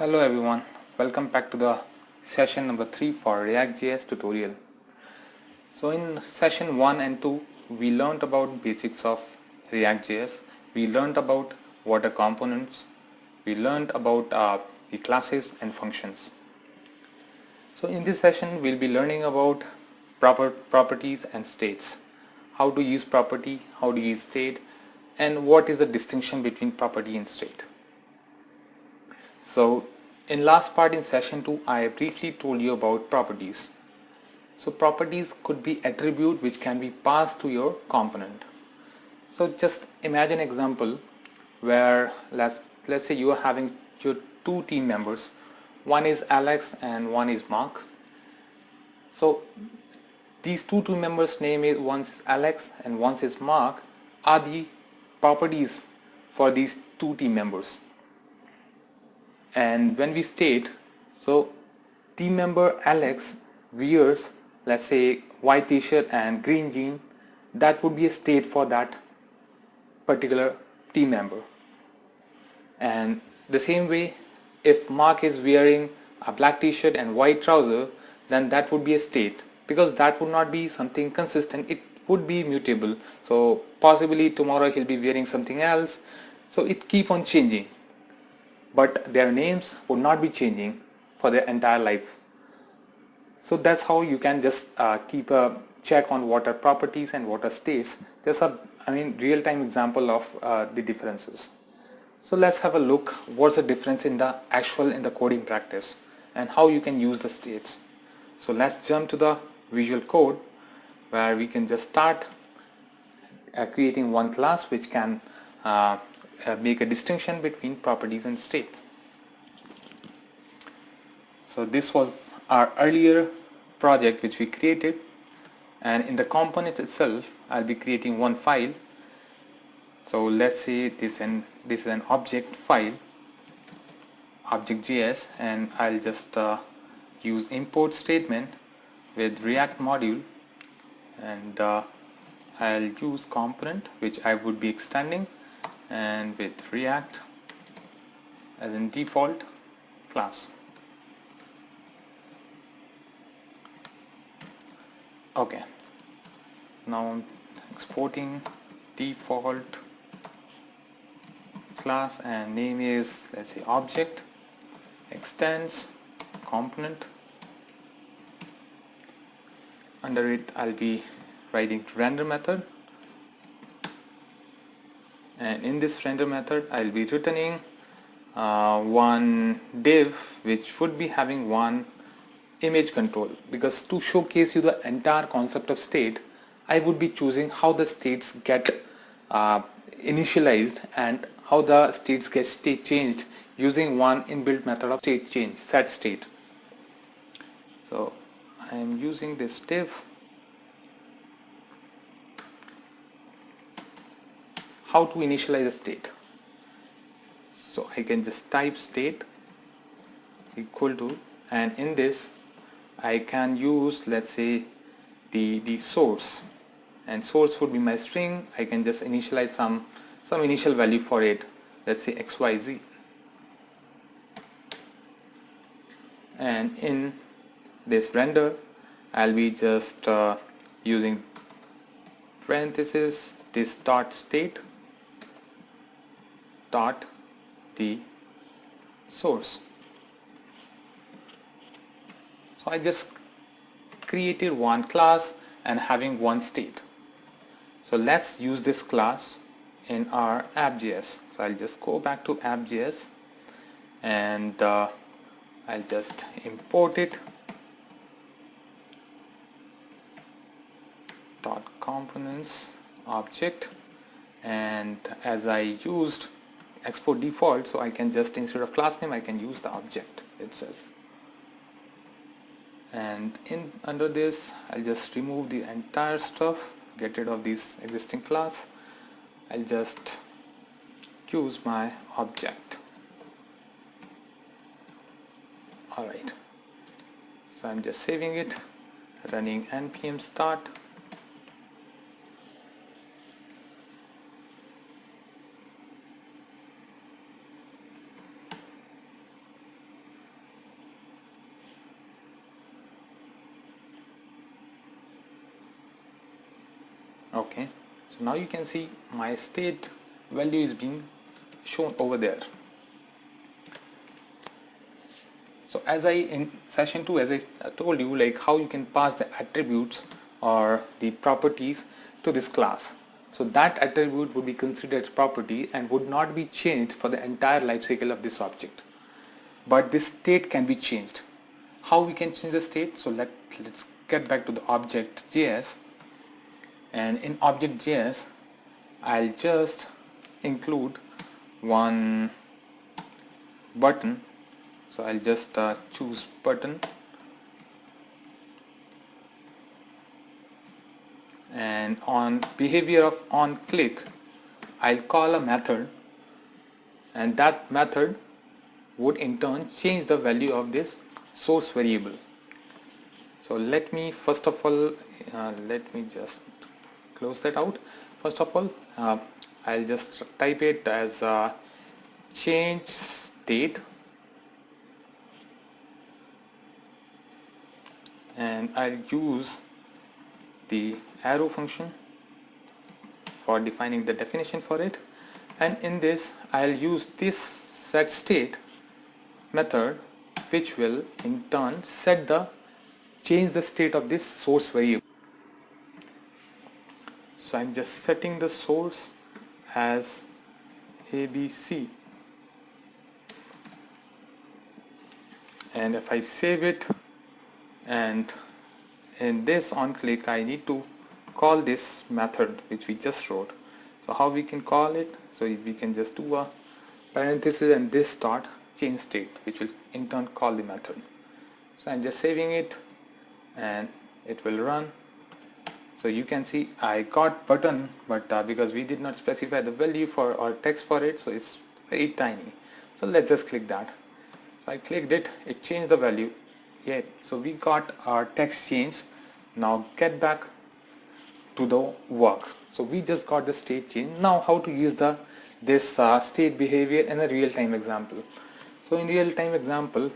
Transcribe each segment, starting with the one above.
Hello everyone, welcome back to the session number 3 for ReactJS tutorial. So in session 1 and 2 we learned about basics of ReactJS, we learned about what are components, we learned about the classes and functions. So in this session we'll be learning about properties and states, how to use property, how to use state, and what is the distinction between property and state. So in last part in session 2 I briefly told you about properties. So properties could be attribute which can be passed to your component. So just imagine example where let's say you are having your two team members, one is Alex and one is Mark. So these two team members name is one is Alex and one is Mark are the properties for these two team members. And when we state, so team member Alex wears, let's say, white t-shirt and green jean, that would be a state for that particular team member. And the same way, if Mark is wearing a black t-shirt and white trouser, then that would be a state, because that would not be something consistent, it would be mutable. So possibly tomorrow he'll be wearing something else, so it keep on changing. But their names would not be changing for their entire life. So that's how you can just keep a check on what are properties and what are states. Just a real-time example of the differences. So let's have a look what's the difference in the coding practice and how you can use the states. So let's jump to the Visual Code where we can just start creating one class which can make a distinction between properties and states. So this was our earlier project which we created, and in the component itself I'll be creating one file. So let's say this is an object file, ReactJS, and I'll just use import statement with React module, and I'll use component which I would be extending, and with React as in default class. Okay, now I'm exporting default class and name is, let's say, object extends component. Under it I'll be writing render method, and in this render method I'll be returning one div which would be having one image control, because to showcase you the entire concept of state I would be choosing how the states get initialized and how the states get state changed using one inbuilt method of state change, set state. So I am using this div. How to initialize a state? So I can just type state equal to, and in this I can use, let's say, the source, and source would be my string. I can just initialize some initial value for it, let's say XYZ, and in this render I'll be just using parenthesis this dot state dot the source. So I just created one class and having one state. So let's use this class in our app.js. So I'll just go back to app.js and I'll just import it, dot components object, and as I used export default, so I can just, instead of class name, I can use the object itself. And under this I'll just remove the entire stuff, get rid of this existing class. I'll just use my object. Alright, so I'm just saving it, running npm start. Okay, so now you can see my state value is being shown over there. So as I in session 2, as I told you, like how you can pass the attributes or the properties to this class. So that attribute would be considered as property and would not be changed for the entire life cycle of this object. But this state can be changed. How we can change the state? So let's get back to the object.js, and in object.js I'll just include one button. So I'll just choose button, and on behavior of on click I'll call a method, and that method would in turn change the value of this source variable. So let me first of all let me just close that out. First of all, I'll just type it as change state, and I'll use the arrow function for defining the definition for it, and in this I'll use this set state method, which will in turn change the state of this source variable. So I'm just setting the source as ABC, and if I save it, and in this on click I need to call this method which we just wrote. So how we can call it? So we can just do a parenthesis and this dot change state, which will in turn call the method. So I'm just saving it and it will run. So you can see I got button, but because we did not specify the value for or text for it, so it's very tiny. So let's just click that. So I clicked it, it changed the value. Yeah, so we got our text change. Now get back to the work. So we just got the state change. Now how to use this state behavior in a real-time example. So in real-time example,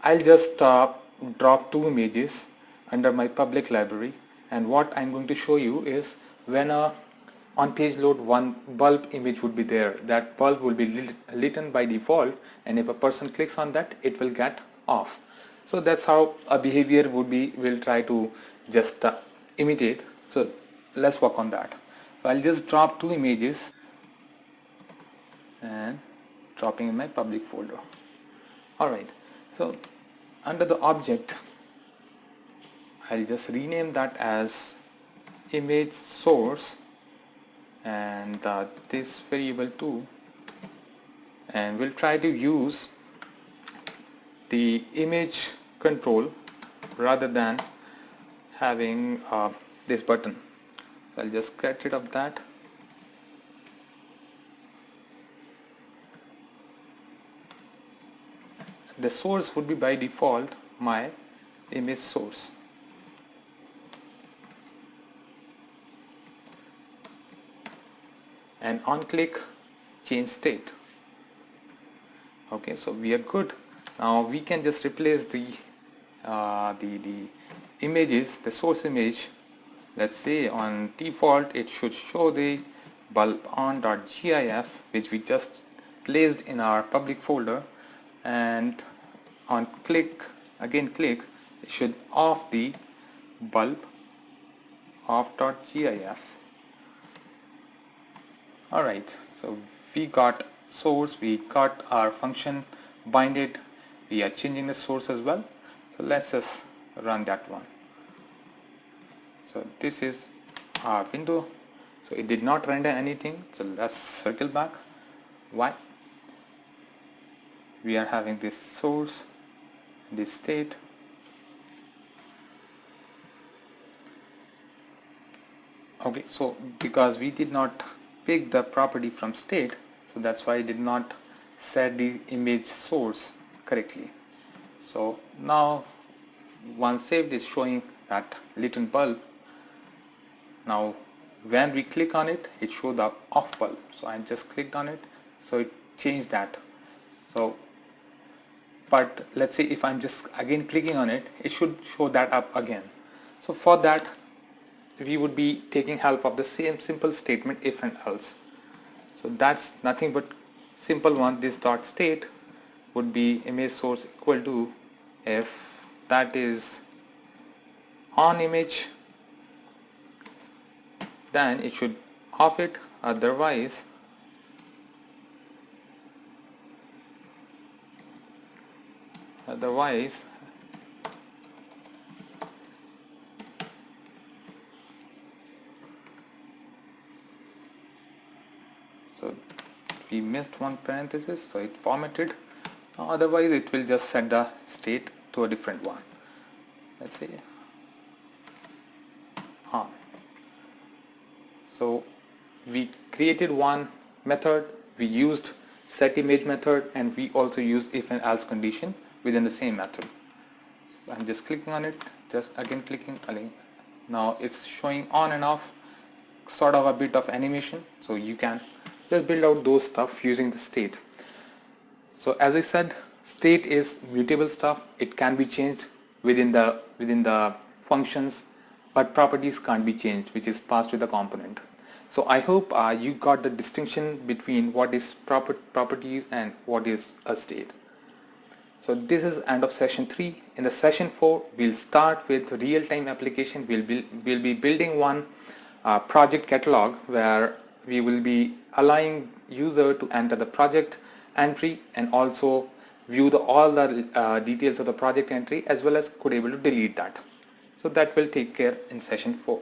I'll just drop two images under my public library, and what I'm going to show you is when on page load one bulb image would be there, that bulb will be lit by default, and if a person clicks on that, it will get off. So that's how a behavior will try to just imitate. So let's work on that. So I'll just drop two images and dropping in my public folder. Alright, so under the object I'll just rename that as image source, and this variable too, and we'll try to use the image control rather than having this button. So I'll just get rid of that. The source would be by default my image source. And on click change state. Okay, so we are good. Now we can just replace the images, the source image. Let's say on default it should show the bulb on.gif, which we just placed in our public folder, and on click it should off the bulb off.gif. Alright, so we got source, we got our function binded, we are changing the source as well. So let's just run that one. So this is our window. So it did not render anything, so let's circle back. Why? We are having this source, this state. Okay, so because we did not pick the property from state, so that's why I did not set the image source correctly. So now once saved, is showing that lit bulb. Now when we click on it, it showed the off bulb. So I just clicked on it, so it changed that. So but let's say if I'm just again clicking on it, it should show that up again. So for that we would be taking help of the same simple statement if and else. So that's nothing but simple one. This dot state would be image source equal to, if that is on image, then it should off it, otherwise so we missed one parenthesis, so it formatted. Otherwise it will just set the state to a different one. Let's say on. So we created one method, we used set image method, and we also used if and else condition within the same method. So I'm just clicking on it, just again clicking. Now it's showing on and off, sort of a bit of animation, so you can just build out those stuff using the state. So as I said, state is mutable stuff. It can be changed within the functions, but properties can't be changed, which is passed with the component. So I hope you got the distinction between what is properties and what is a state. So this is end of session 3. In the session 4, we'll start with real-time application. We'll be building one project catalog where we will be allowing user to enter the project entry and also view all the details of the project entry, as well as could able to delete that. So that will take care in session 4.